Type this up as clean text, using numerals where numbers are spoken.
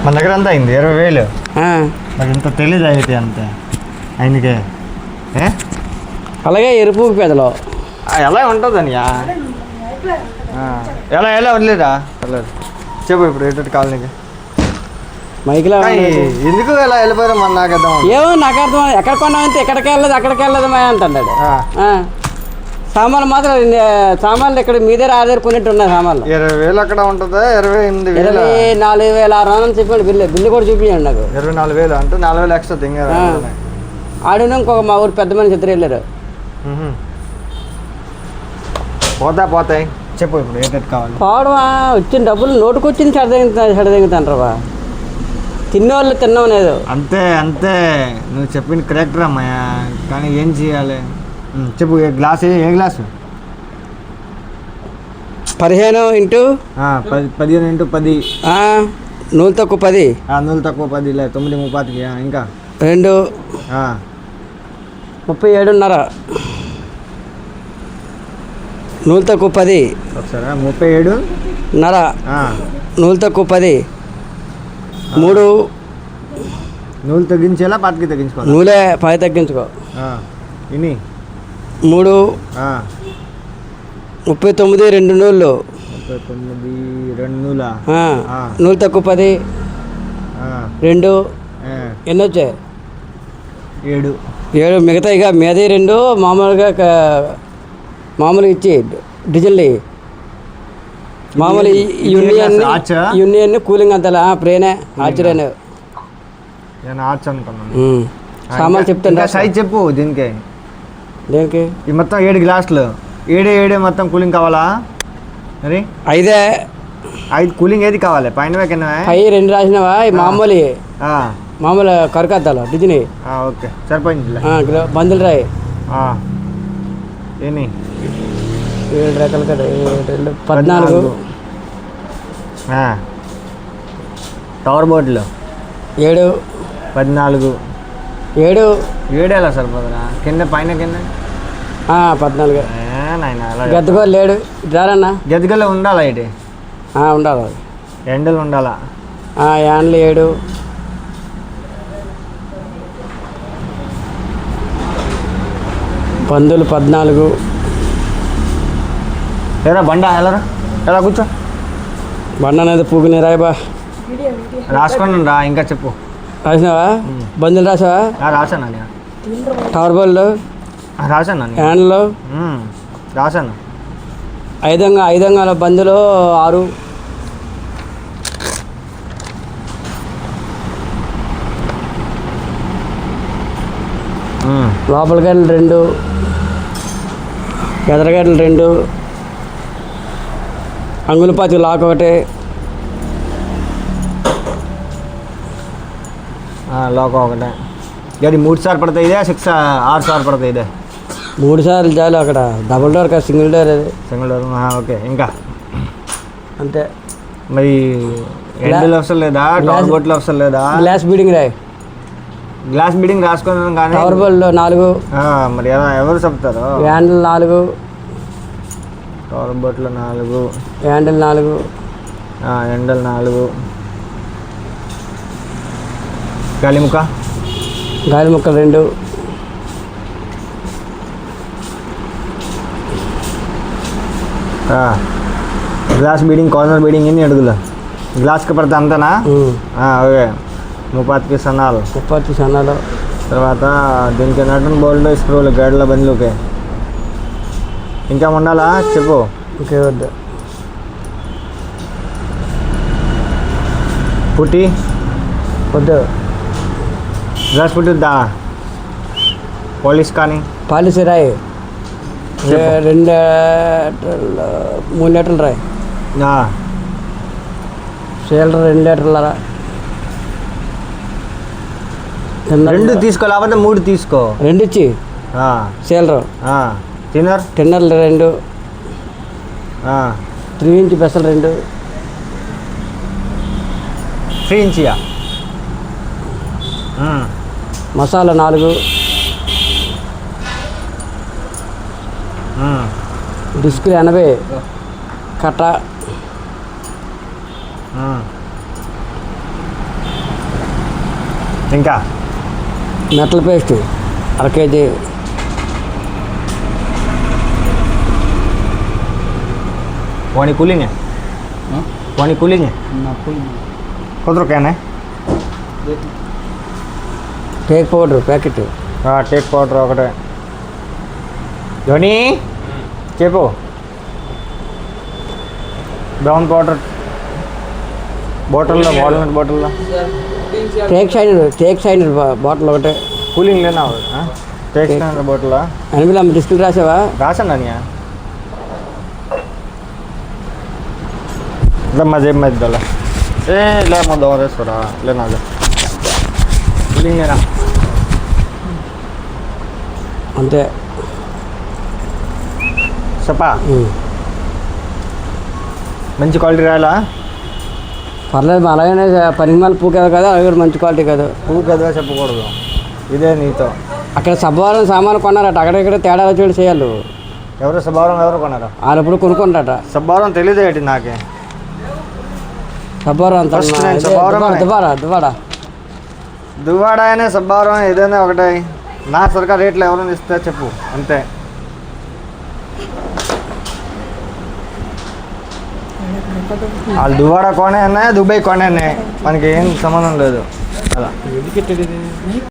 మన దగ్గర అంతా అయింది 20,000. నాకు ఇంత తెలీదు అయితే అంతే ఆయనకే. అలాగే ఎరుపు పెదలో ఎలా ఉంటుందని ఎలా ఎలా వదిలేదా చెప్పు ఇప్పుడు ఏంటంటే కాలనీకి మైకిలో ఎందుకు ఎలా వెళ్ళిపోయారు మన నాకు అర్థం ఏమో నాకు అర్థం ఎక్కడ కొన్నామంటే ఎక్కడికి వెళ్ళదు మా అంటున్నాడు. సామాన్లు మాత్రం సామాన్లు ఇక్కడ మీ దగ్గర ఆ దగ్గర కొన్నిట్టు ఉన్నాయి సామాన్లు. 20,000 అక్కడ ఉంటుందా? 24,600 చెప్పండి. బిల్లు కూడా చూపించండి నాకు. 24,000 అంటే 4,000 ఎక్స్ట్రా తింగారు. ఆడిన ఇంకొక మా ఊరు పెద్ద మనిషి ఇద్దరు వెళ్ళారు. పోతాయి చెప్పు ఇప్పుడు ఏంటంటే కావాలి. పోవడమా వచ్చిన డబ్బులు నోటుకు వచ్చింది చెడదెంగుతాండ్రవా. తినేవాళ్ళు తిన్నాం లేదు. అంతే నువ్వు చెప్పిన కరెక్ట్ అమ్మాయ. కానీ ఏం చేయాలి చెప్పు. ఏ గ్లాసు 15 ఇంటూ 15 ఇంటూ 10. నూలు తక్కువ 10. నూలు తక్కువ 10 లే 9:30 ఇంకా 2 37.5. నూలు తక్కువ 10 ఒకసారి 37.5. నూలు తక్కువ 10. 3 నూలు తగ్గించేలా 10కి తగ్గించుకో. నూలే 10 తగ్గించుకో. ఇని 3 39 2 నూళ్ళు. 39 2 నూలా. నూలు తక్కువ 10 2 ఎన్ని వచ్చాయి? 7. మిగతా ఇక మీది 2 మామూలుగా ఇచ్చి డీజిల్ మామూలు యూనియన్ కూలింగ్ అంతా ప్రేనే ఆశ్చర్యాన్ని సామాన్లు చెప్తాను. సైజ్ చెప్పు దీనికి. దేనికి? ఈ మొత్తం 7 గ్లాసులు 7 మొత్తం కూలింగ్ కావాలా? మరి 5 కూలింగ్ ఏది కావాలి? పైన కింద 2 రాసినవా? మామూలు కరకద్దాలు డిజిని. ఓకే సరిపోయింది. బందులు రాయి. ఏమి 7 రకాలు కదా. 14 టవర్ బోట్లు 7 14 7 ఎలా సరిపోతుందా? కింద పైన 14. గద్దగోలు లేడు రారన్నా. గద్దగోలు ఉండాలా? ఇటు ఉండాలి. ఎండలు ఉండాలా? యాండ్లు 7. పందులు 14. ఏరా బండ ఎలా కూర్చో. బండ అనేది పూకుని రాయబా. రాసుకొని రా. ఇంకా చెప్పు. రాసినావా? బందులు రాసావా? రాశాను. టవర్ బోళ్ళు రాశాను. హ్యాండ్లు రాశాను. 5 బందులు 6. లోపల గడ్డలు 2. ఎదరగడ్డలు 2. అంగుళపాతి లాక్ 1. లాక్ 1. ఇది 3 సార్లు పడతాయి. ఇదే 6 సార్లు పడతాయి. ఇదే 3 సార్లు చాలు. అక్కడ డబుల్ డోర్ కదా, సింగిల్ డోర్. అది సింగిల్ డోర్. ఓకే ఇంకా అంతే. మరి ఎండలు అవసరం లేదా? టవర్ బోట్లు అవసరం లేదా? గ్లాస్ బీడింగ్ రాయి. గ్లాస్ బీడింగ్ రాసుకున్నాను కానీ టవర్ బోల్లో 4. మరి ఎవరు చెప్తారు? హ్యాండిల్ 4. టవర్ బోట్లు 4. హ్యాండిల్ 4. ఎండలు 4. గాలిముక్కలు 2. గ్లాస్ బీడింగ్, కార్నర్ బీడింగ్ ఎన్ని అడుగులు? గ్లాస్కి పడితే అంతనా? ఓకే 30 సన్నాలు. తర్వాత దీనికి నటన్ బోల్డ్ స్క్రూలు గడ్ల బండ్లుకి. ఇంకా ఉండాలా చెప్పు. ఇంకే వద్దు. పుట్టి వద్దు. గ్లాస్ పుట్టి వద్దా? పాలిష్ రాయి. 2 లీటర్లు 3 లీటర్లు రాయి. సీలర్ 2 లీటర్లరా. 2 తీసుకో, లేకపోతే 3 తీసుకో. 2 ఇచ్చి సీలర్. టిన్నర్లు 2. 3 ఇంచ్ పెసలు 2. 3 ఇంచియా? మసాలా 4. డిస్కులు 80. కట్ట ఇంకా మెటల్ పేస్ట్ 1 kg. पानी कूलिंग है पानी कूलिंग है खुद रुकैन है take powder packet. Take powder ఒకటే. ధోని చెప్పు. బ్రౌన్ పౌడర్ బాటిల్లో వాల్నట్ బాటిల్లో. టేక్ షైనర్ బాటిల్ ఒకటే. కూలింగ్ లేనా టేక్ షైనర్ బాటిల్. అనిపిల్ల డిస్కులు రాసావా? రాసాను అని लम्मा जेब में डाला ए ले मैं दो रेस करा लेना ले కూలింగ్ లేనా అంతే. సపా మంచి క్వాలిటీ రాయాలా? పర్లేదు అలాగనే పరిమాణాలు పూకేది కదా, అవి కూడా మంచి క్వాలిటీ కదా. పువ్వు కదవా చెప్పకూడదు. ఇదే నీతో. అక్కడ సబ్బవరం సామాను కొన్నారట, అక్కడెక్కడ తేడా చూడు చేయాలి. ఎవరు సబ్బవరం ఎవరు కొన్నారా? వాళ్ళు ఎప్పుడు కొనుక్కుంటారట. సబ్బవరం తెలియదు ఏంటి నాకే. సబ్బవరం అంత దువ్వాడ అయినా సబ్బవరం ఏదైనా ఒకటే. నా సరిగా రేట్లు ఎవరైనా ఇస్తే చెప్పు అంతే. వాళ్ళు దువ్వాడ కొనే దుబాయ్ కొనే మనకి ఏం సంబంధం లేదు అలా.